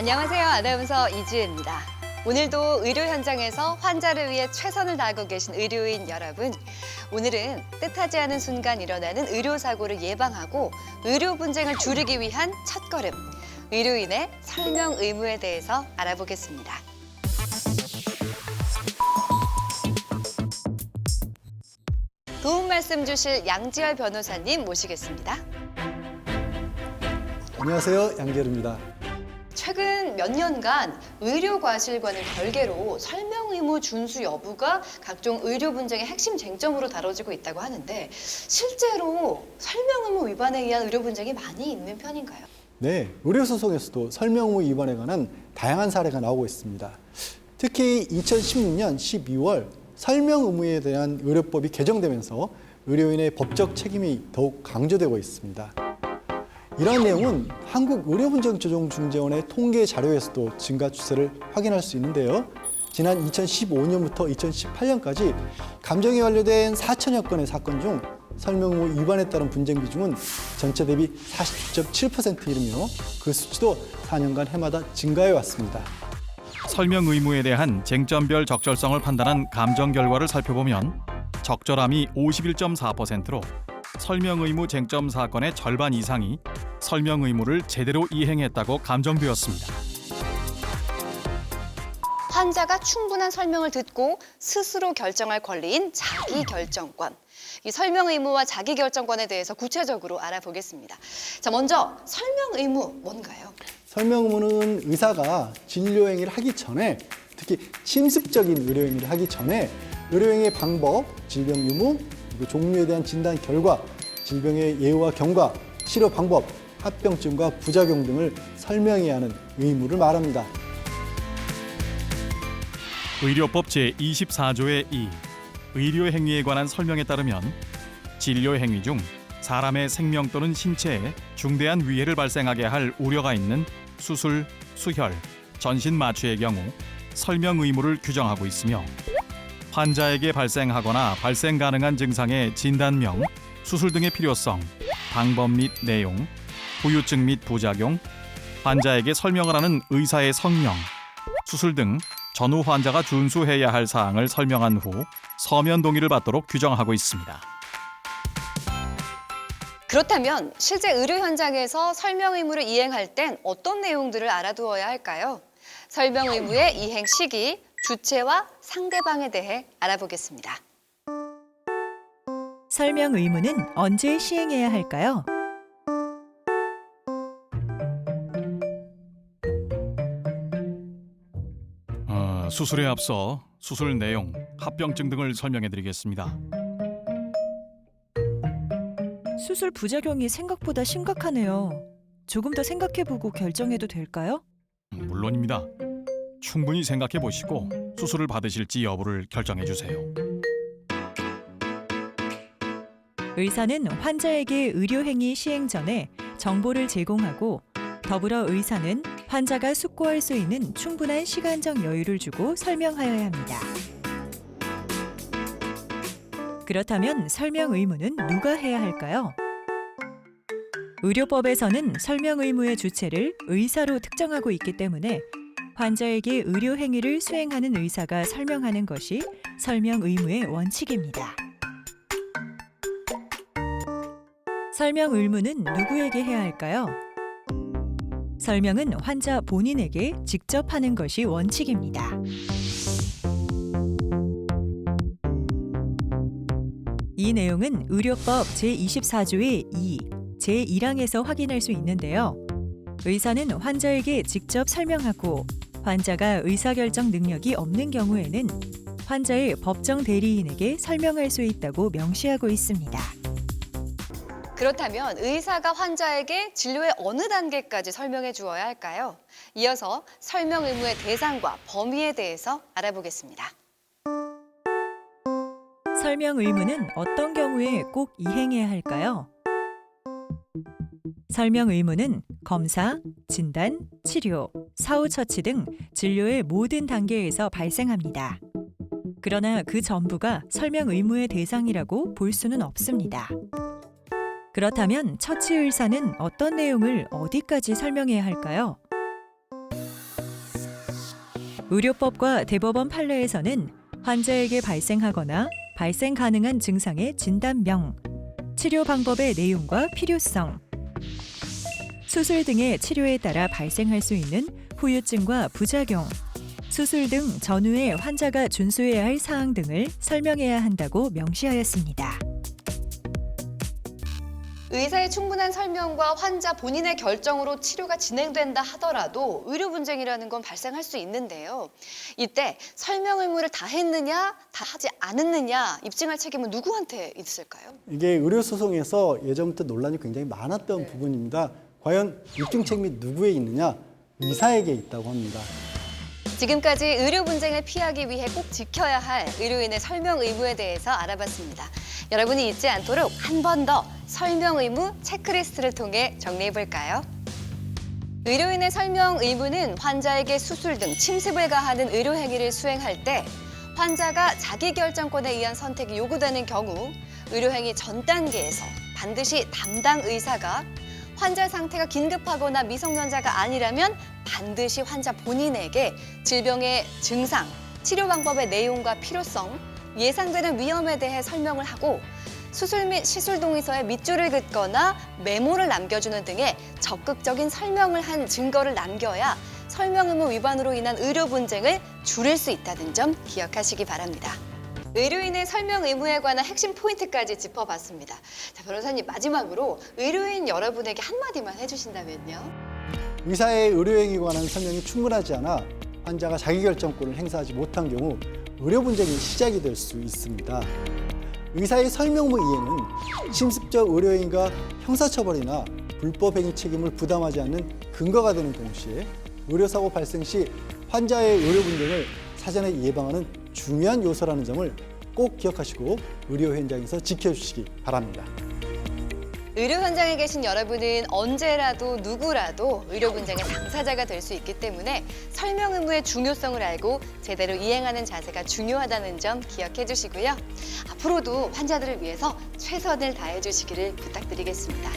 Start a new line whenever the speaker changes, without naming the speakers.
안녕하세요. 아나운서 이지혜입니다. 오늘도 의료 현장에서 환자를 위해 최선을 다하고 계신 의료인 여러분, 오늘은 뜻하지 않은 순간 일어나는 의료사고를 예방하고 의료 분쟁을 줄이기 위한 첫걸음, 의료인의 설명 의무에 대해서 알아보겠습니다. 도움 말씀 주실 양지열 변호사님 모시겠습니다.
안녕하세요. 양재르입니다.
최근 몇 년간 의료과실과는 별개로 설명 의무 준수 여부가 각종 의료 분쟁의 핵심 쟁점으로 다뤄지고 있다고 하는데 실제로 설명 의무 위반에 의한 의료 분쟁이 많이 있는 편인가요?
네, 의료소송에서도 설명 의무 위반에 관한 다양한 사례가 나오고 있습니다. 특히 2016년 12월 설명 의무에 대한 의료법이 개정되면서 의료인의 법적 책임이 더욱 강조되고 있습니다. 이러한 내용은 한국의료분쟁조정중재원의 통계 자료에서도 증가 추세를 확인할 수 있는데요. 지난 2015년부터 2018년까지 감정에 완료된 4천여 건의 사건 중 설명 의무 위반에 따른 분쟁 비중은 전체 대비 40.7%에 이르며 그 수치도 4년간 해마다 증가해 왔습니다.
설명 의무에 대한 쟁점별 적절성을 판단한 감정 결과를 살펴보면 적절함이 51.4%로 설명 의무 쟁점 사건의 절반 이상이 설명 의무를 제대로 이행했다고 감정되었습니다.
환자가 충분한 설명을 듣고 스스로 결정할 권리인 자기결정권. 이 설명 의무와 자기결정권에 대해서 구체적으로 알아보겠습니다. 자, 먼저 설명 의무 뭔가요?
설명 의무는 의사가 진료 행위를 하기 전에, 특히 침습적인 의료 행위를 하기 전에 의료행위의 방법, 질병 유무, 그리고 종류에 대한 진단 결과, 질병의 예후와 경과, 치료 방법, 합병증과 부작용 등을 설명해야 하는 의무를 말합니다.
의료법 제24조의 2, 의료행위에 관한 설명에 따르면 진료행위 중 사람의 생명 또는 신체에 중대한 위해를 발생하게 할 우려가 있는 수술, 수혈, 전신 마취의 경우 설명 의무를 규정하고 있으며 환자에게 발생하거나 발생 가능한 증상의 진단명, 수술 등의 필요성, 방법 및 내용, 후유증 및 부작용, 환자에게 설명을 하는 의사의 성명, 수술 등 전후 환자가 준수해야 할 사항을 설명한 후 서면 동의를 받도록 규정하고 있습니다.
그렇다면 실제 의료 현장에서 설명 의무를 이행할 땐 어떤 내용들을 알아두어야 할까요? 설명 의무의 이행 시기, 주체와 상대방에 대해 알아보겠습니다.
설명 의무는 언제 시행해야 할까요?
수술에 앞서 수술 내용, 합병증 등을 설명해 드리겠습니다.
수술 부작용이 생각보다 심각하네요. 조금 더 생각해보고 결정해도 될까요?
물론입니다. 충분히 생각해 보시고 수술을 받으실지 여부를 결정해 주세요.
의사는 환자에게 의료행위 시행 전에 정보를 제공하고 더불어 의사는 환자가 숙고할 수 있는 충분한 시간적 여유를 주고 설명하여야 합니다. 그렇다면 설명 의무는 누가 해야 할까요? 의료법에서는 설명 의무의 주체를 의사로 특정하고 있기 때문에 환자에게 의료 행위를 수행하는 의사가 설명하는 것이 설명 의무의 원칙입니다. 설명 의무는 누구에게 해야 할까요? 설명은 환자 본인에게 직접 하는 것이 원칙입니다. 이 내용은 의료법 제24조의 2, 제1항에서 확인할 수 있는데요. 의사는 환자에게 직접 설명하고 환자가 의사결정 능력이 없는 경우에는 환자의 법정 대리인에게 설명할 수 있다고 명시하고 있습니다.
그렇다면 의사가 환자에게 진료의 어느 단계까지 설명해 주어야 할까요? 이어서 설명 의무의 대상과 범위에 대해서 알아보겠습니다.
설명 의무는 어떤 경우에 꼭 이행해야 할까요? 설명 의무는 검사, 진단, 치료, 사후 처치 등 진료의 모든 단계에서 발생합니다. 그러나 그 전부가 설명 의무의 대상이라고 볼 수는 없습니다. 그렇다면 처치 의사는 어떤 내용을 어디까지 설명해야 할까요? 의료법과 대법원 판례에서는 환자에게 발생하거나 발생 가능한 증상의 진단명, 치료 방법의 내용과 필요성, 수술 등의 치료에 따라 발생할 수 있는 후유증과 부작용, 수술 등 전후에 환자가 준수해야 할 사항 등을 설명해야 한다고 명시하였습니다.
의사의 충분한 설명과 환자 본인의 결정으로 치료가 진행된다 하더라도 의료 분쟁이라는 건 발생할 수 있는데요. 이때 설명 의무를 다 했느냐, 다 하지 않았느냐 입증할 책임은 누구한테 있을까요?
이게 의료소송에서 예전부터 논란이 굉장히 많았던 부분입니다. 과연 입증 책임이 누구에 있느냐? 의사에게 있다고 합니다.
지금까지 의료 분쟁을 피하기 위해 꼭 지켜야 할 의료인의 설명 의무에 대해서 알아봤습니다. 여러분이 잊지 않도록 한 번 더 설명 의무 체크리스트를 통해 정리해 볼까요? 의료인의 설명 의무는 환자에게 수술 등 침습을 가하는 의료 행위를 수행할 때 환자가 자기 결정권에 의한 선택이 요구되는 경우 의료 행위 전 단계에서 반드시 담당 의사가 환자 상태가 긴급하거나 미성년자가 아니라면 반드시 환자 본인에게 질병의 증상, 치료 방법의 내용과 필요성, 예상되는 위험에 대해 설명을 하고 수술 및 시술 동의서에 밑줄을 긋거나 메모를 남겨주는 등의 적극적인 설명을 한 증거를 남겨야 설명 의무 위반으로 인한 의료 분쟁을 줄일 수 있다는 점 기억하시기 바랍니다. 의료인의 설명 의무에 관한 핵심 포인트까지 짚어봤습니다. 자, 변호사님 마지막으로 의료인 여러분에게 한마디만 해주신다면요.
의사의 의료행위에 관한 설명이 충분하지 않아 환자가 자기결정권을 행사하지 못한 경우 의료 분쟁이 시작이 될 수 있습니다. 의사의 설명무 이행은 침습적 의료행위가 형사처벌이나 불법행위 책임을 부담하지 않는 근거가 되는 동시에 의료사고 발생 시 환자의 의료 분쟁을 사전에 예방하는 중요한 요소라는 점을 꼭 기억하시고 의료 현장에서 지켜주시기 바랍니다.
의료 현장에 계신 여러분은 언제라도 누구라도 의료 분쟁의 당사자가 될 수 있기 때문에 설명 의무의 중요성을 알고 제대로 이행하는 자세가 중요하다는 점 기억해 주시고요. 앞으로도 환자들을 위해서 최선을 다해 주시기를 부탁드리겠습니다.